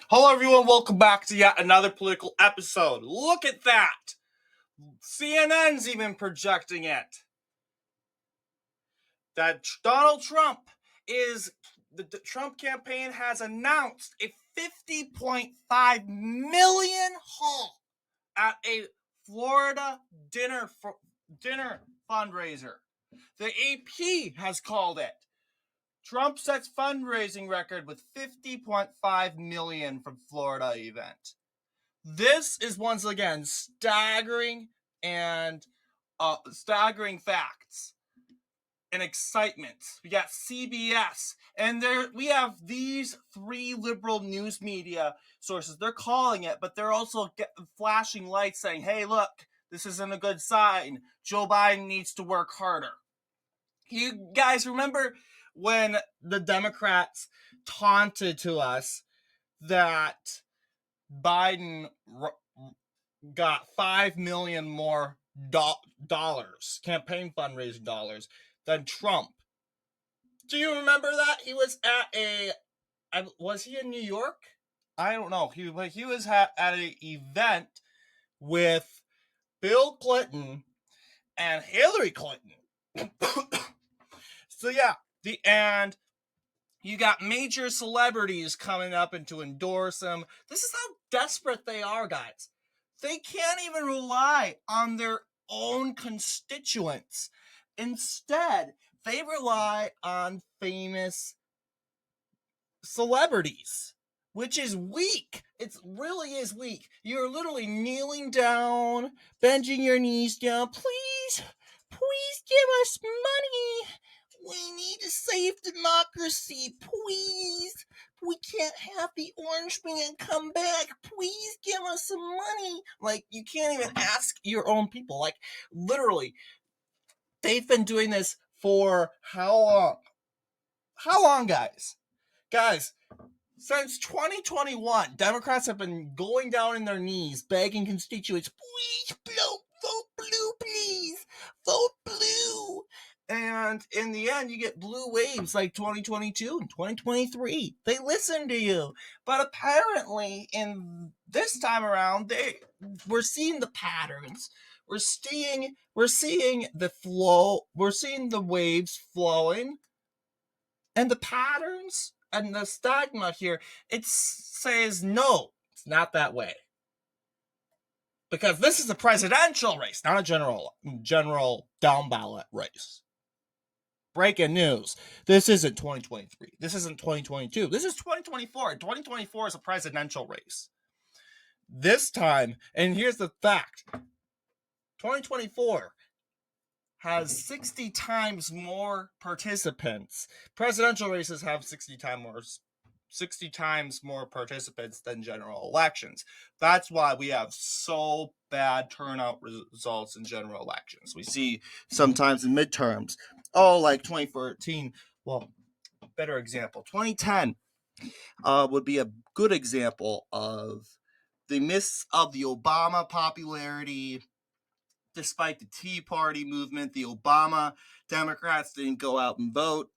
Hello, everyone. Welcome back to yet another political episode. Look at that. CNN's even projecting it. That Donald Trump is, the Trump campaign has announced a 50.5 million haul at a Florida dinner fundraiser. The AP has called it. Trump sets fundraising record with 50.5 million from Florida event. This is once again staggering and staggering facts and excitement. We got CBS, and there we have these three liberal news media sources. They're calling it, but they're also flashing lights saying, "Hey, look, this isn't a good sign. Joe Biden needs to work harder." You guys remember when the Democrats taunted to us that Biden got $5 million more dollars, campaign fundraising dollars, than Trump? Do you remember that? He was was he in New York? I don't know. He was at an event with Bill Clinton and Hillary Clinton. So yeah, and you got major celebrities coming up and to endorse him. This is how desperate they are, guys. They can't even rely on their own constituents. Instead, they rely on famous celebrities, which is weak. It really is weak. You're literally kneeling down, bending your knees down. Please give us money. We need to save democracy. Please. We can't have the orange man come back. Please give us some money. Like, you can't even ask your own people. Like, literally, they've been doing this for how long? How long, guys? Guys, since 2021, Democrats have been going down in their knees, begging constituents, please vote blue, please. Vote blue. And in the end, you get blue waves like 2022 and 2023. They listen to you. But apparently, in this time around, we're seeing the patterns. We're seeing the flow. We're seeing the waves flowing. And the patterns and the stigma here, it says no, it's not that way. Because this is a presidential race, not a general down ballot race. Breaking news. This isn't 2023. This isn't 2022. This is 2024. 2024 is a presidential race. This time, and here's the fact, 2024 has 60 times more participants. Presidential races have 60 times more participants than general elections. That's why we have so bad turnout results in general elections. We see sometimes in midterms, like 2014, well, better example, 2010 would be a good example of the miss of the Obama popularity. Despite the Tea Party movement, the Obama Democrats didn't go out and vote.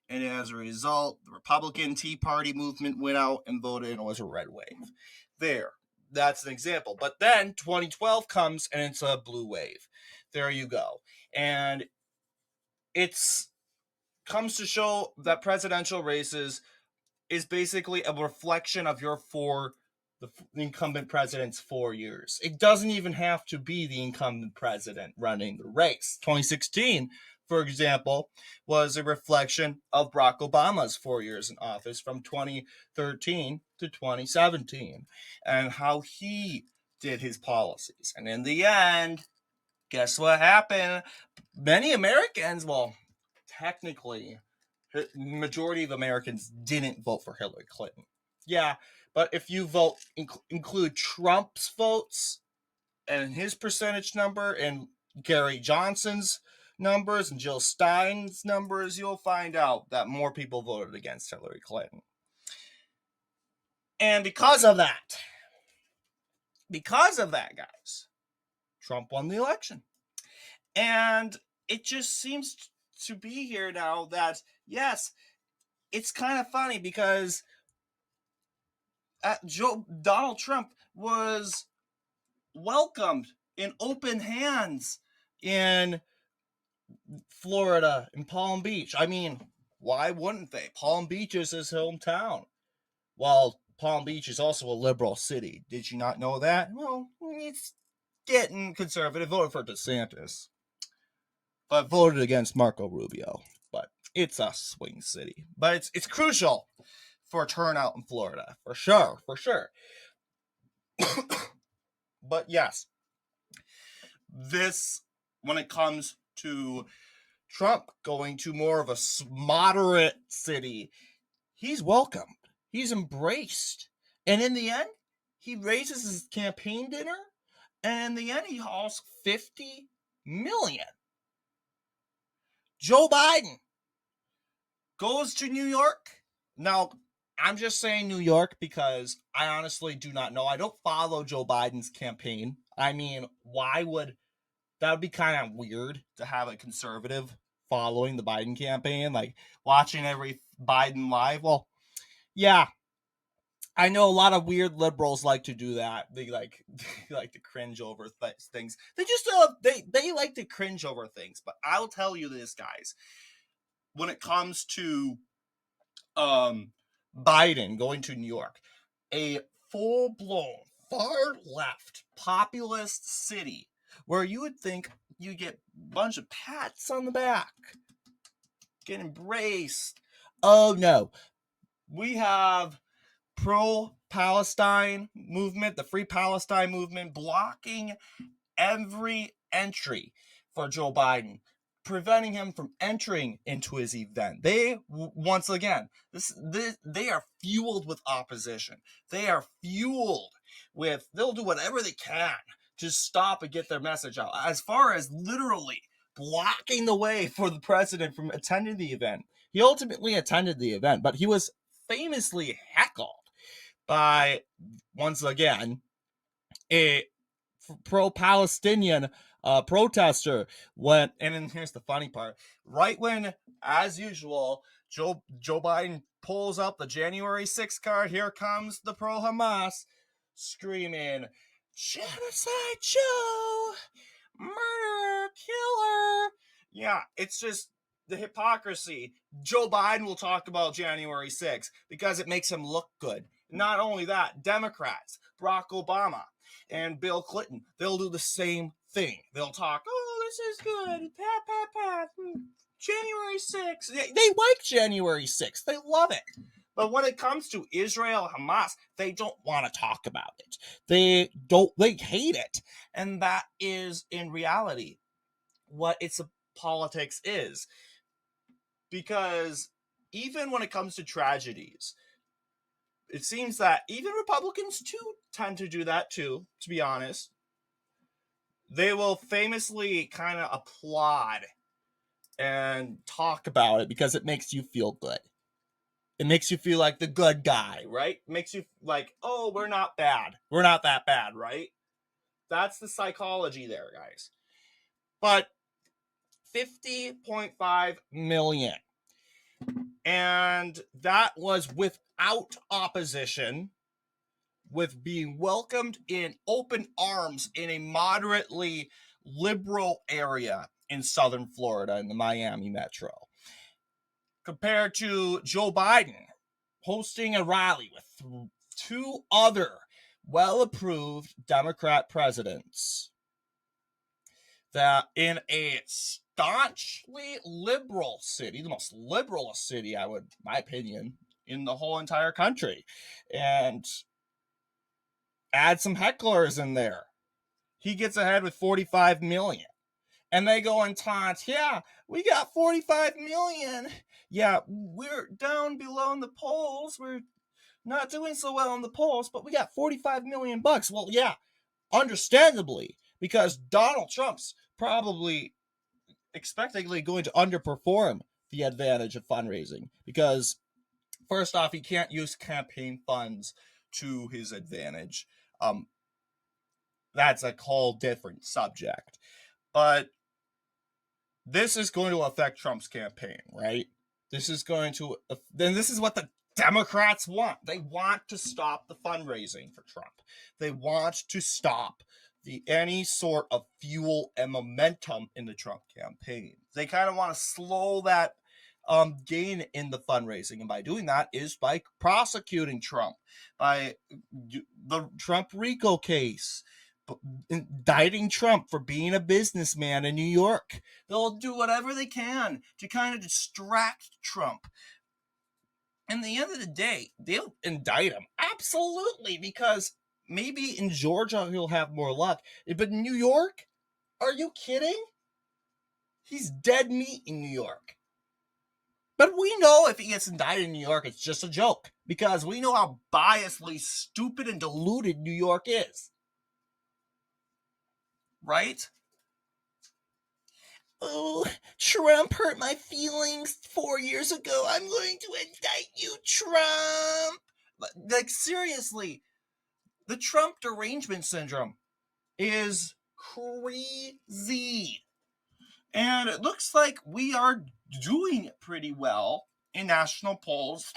And as a result, the Republican Tea Party movement went out and voted, and it was a red wave. That's an example. But then 2012 comes, and it's a blue wave. There you go. And it's comes to show that presidential races is basically a reflection of the incumbent president's 4 years. It doesn't even have to be the incumbent president running the race. 2016, for example, was a reflection of Barack Obama's 4 years in office from 2013 to 2017 and how he did his policies. And in the end, guess what happened? Many Americans, well, technically, the majority of Americans didn't vote for Hillary Clinton. Yeah, but if you include Trump's votes and his percentage number and Gary Johnson's numbers and Jill Stein's numbers, you'll find out that more people voted against Hillary Clinton. And because of that, guys, Trump won the election. And it just seems to be here now that, yes, it's kind of funny because Donald Trump was welcomed in open hands in Florida, in Palm Beach. I mean, why wouldn't they? Palm Beach is his hometown. Well, Palm Beach is also a liberal city. Did you not know that? Well, it's getting conservative. Voted for DeSantis, but voted against Marco Rubio. But it's a swing city. But it's crucial for turnout in Florida, for sure, for sure. But yes, this, when it comes to Trump going to more of a moderate city, he's welcomed. He's embraced. And in the end, he raises his campaign dinner, and in the end, he hauls $50 million. Joe Biden goes to New York. Now, I'm just saying New York because I honestly do not know. I don't follow Joe Biden's campaign. I mean, why would that would be kind of weird to have a conservative following the Biden campaign, like watching every Biden live? Well, yeah, I know a lot of weird liberals like to do that. They like to cringe over things. They just they like to cringe over things. But I'll tell you this, guys, when it comes to Biden going to New York, a full-blown far left populist city where you would think you get a bunch of pats on the back, get embraced. Oh no, we have pro-Palestine movement, the Free Palestine movement, blocking every entry for Joe Biden, preventing him from entering into his event. They, once again, they are fueled with opposition. They are fueled with, they'll do whatever they can to stop and get their message out. As far as literally blocking the way for the president from attending the event. He ultimately attended the event, but he was famously heckled by, once again, a pro-Palestinian protester. And then here's the funny part: right when, as usual, Joe Biden pulls up the January 6th card, here comes the pro-Hamas screaming, "Genocide Joe, murderer, killer." Yeah, it's just the hypocrisy. Joe Biden will talk about January 6th because it makes him look good. Not only that, Democrats, Barack Obama and Bill Clinton, they'll do the same thing. They'll talk, oh, this is good, pat, pat, pat, January 6th. They like January 6th. They love it. But when it comes to Israel, Hamas, they don't want to talk about it. They hate it. And that is, in reality, what its politics is. Because even when it comes to tragedies, it seems that even Republicans too tend to do that too, to be honest. They will famously kind of applaud and talk about it because it makes you feel good. It makes you feel like the good guy, right? It makes you like, oh, we're not bad. We're not that bad, right? That's the psychology there, guys. But 50.5 million. And that was without opposition, with being welcomed in open arms in a moderately liberal area in southern Florida in the Miami metro. Compared to Joe Biden hosting a rally with two other well-approved Democrat presidents that in a staunchly liberal city, the most liberal city, my opinion, in the whole entire country. And add some hecklers in there. He gets ahead with 45 million. And they go and taunt, yeah, we got 45 million. Yeah, we're down below in the polls. We're not doing so well in the polls, but we got 45 million bucks. Well, yeah, understandably, because Donald Trump's probably expectedly going to underperform the advantage of fundraising. Because, first off, he can't use campaign funds to his advantage. That's a whole different subject. But this is going to affect Trump's campaign, right? This is going to, then this is what the Democrats want. They want to stop the fundraising for Trump. They want to stop any sort of fuel and momentum in the Trump campaign. They kind of want to slow that gain in the fundraising, and by doing that is by prosecuting Trump, by the Trump RICO case, indicting Trump for being a businessman in New York. They'll do whatever they can to kind of distract Trump. And at the end of the day, they'll indict him. Absolutely, because maybe in Georgia he'll have more luck. But in New York, are you kidding? He's dead meat in New York. But we know if he gets indicted in New York, it's just a joke, because we know how biasly stupid and deluded New York is. Right? Oh, Trump hurt my feelings 4 years ago. I'm going to indict you, Trump. Like, seriously, the Trump derangement syndrome is crazy. And it looks like we are doing pretty well in national polls.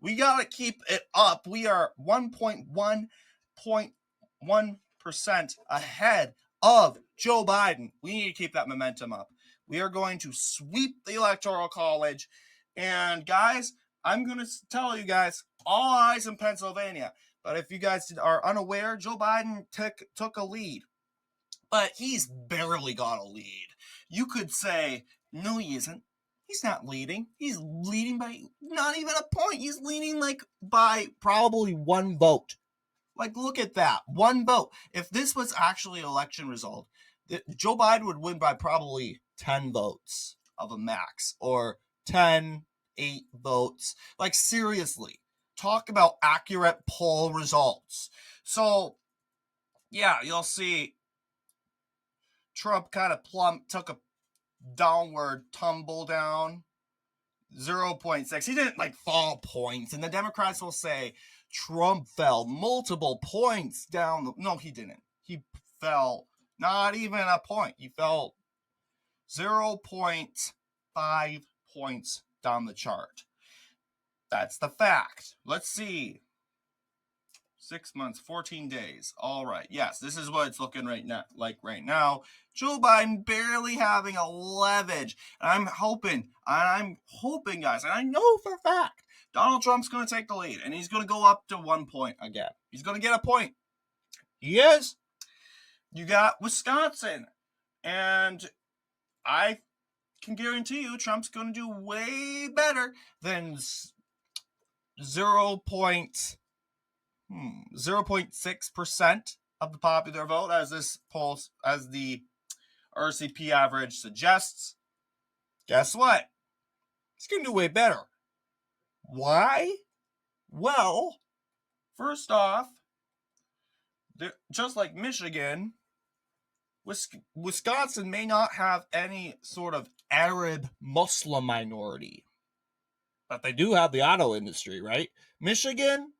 We got to keep it up. We are 1.1% ahead of Joe Biden. We need to keep that momentum up. We are going to sweep the Electoral College. And guys, I'm going to tell you guys, all eyes in Pennsylvania. But if you guys are unaware, Joe Biden took a lead. But he's barely got a lead. You could say, no, he isn't. He's not leading. He's leading by not even a point. He's leading by probably one vote. Look at that. One vote. If this was actually an election result, Joe Biden would win by probably 10 votes of a max, or 10, 8 votes. Seriously, talk about accurate poll results. So, yeah, you'll see Trump kind of took a downward tumble down, 0.6. He didn't fall points, and the Democrats will say Trump fell multiple points down. No, he didn't. He fell not even a point. He fell 0.5 points down the chart. That's the fact. Let's see. 6 months, 14 days. All right. Yes, this is what it's looking right now. Joe Biden barely having a leverage. And I'm hoping, guys, and I know for a fact, Donald Trump's going to take the lead, and he's going to go up to 1 point again. He's going to get a point. He is. You got Wisconsin, and I can guarantee you Trump's going to do way better than 0.6% of the popular vote, as the RCP average suggests. Guess what? He's going to do way better. Why? Well, first off, just like Michigan, Wisconsin may not have any sort of Arab Muslim minority, but they do have the auto industry, right? Michigan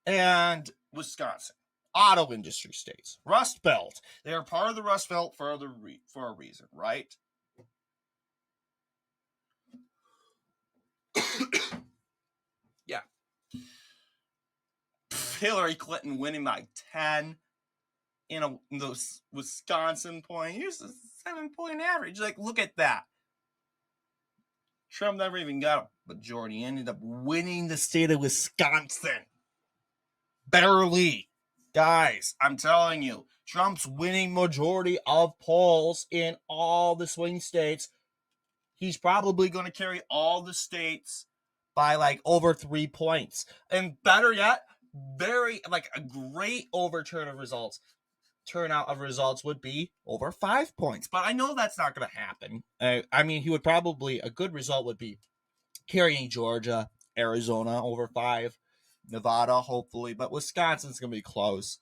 and Wisconsin, auto industry states. Rust Belt. They are part of the Rust Belt for a reason, right? Yeah. Hillary Clinton winning by 10 in those Wisconsin point. Here's a 7-point average. Look at that. Trump never even got a majority. He ended up winning the state of Wisconsin. Barely. Guys, I'm telling you, Trump's winning majority of polls in all the swing states. He's probably going to carry all the states by over 3 points. And better yet, a great turnout of results would be over 5 points. But I know that's not going to happen. A good result would be carrying Georgia, Arizona over 5. Nevada, hopefully, but Wisconsin's going to be close,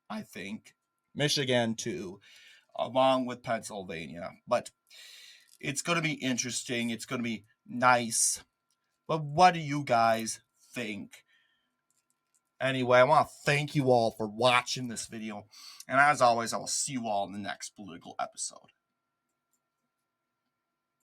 I think. Michigan, too, along with Pennsylvania. But it's going to be interesting. It's going to be nice. But what do you guys think? Anyway, I want to thank you all for watching this video. And as always, I will see you all in the next political episode.